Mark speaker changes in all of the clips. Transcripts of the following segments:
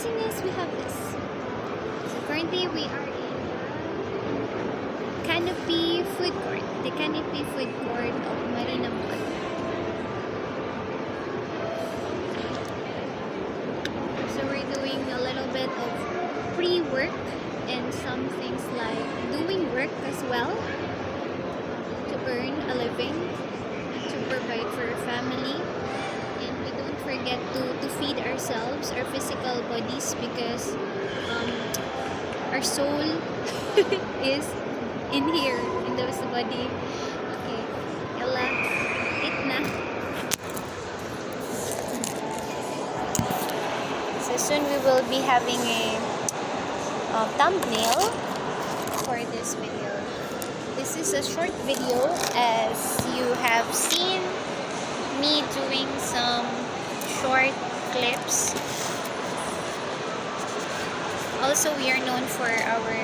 Speaker 1: Martinez, we have this. So currently we are in Canopy Food Court. The Canopy Food Court of Marina Mall. So we're doing a little bit of pre-work and some things like doing work as well to earn a living, to provide for a family. And we don't forget to feed ourselves, our physical bodies, because our soul is in here, in this body. Okay, yalla, eat na. So soon we will be having a thumbnail for this video. This is a short video, as you have seen me doing some short clips. Also, we are known for our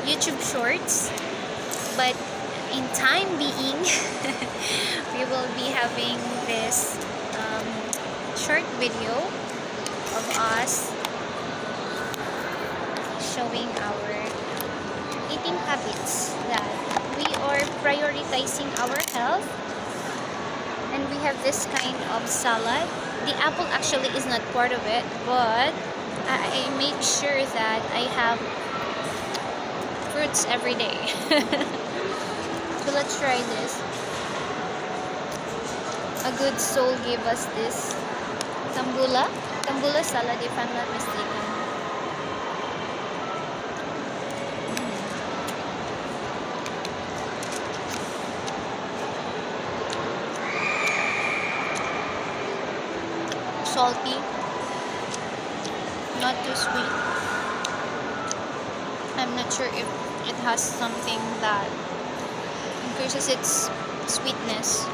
Speaker 1: YouTube shorts, but in time being we will be having this short video of us showing our eating habits, that we are prioritizing our health. And we have this kind of salad. The apple actually is not part of it, but I make sure that I have fruits every day. So let's try this. A good soul gave us this tambula salad, if I'm not mistaken. Salty, not too sweet. I'm not sure if it has something that increases its sweetness,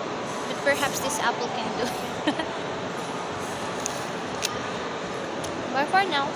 Speaker 1: but perhaps this apple can do. But for now,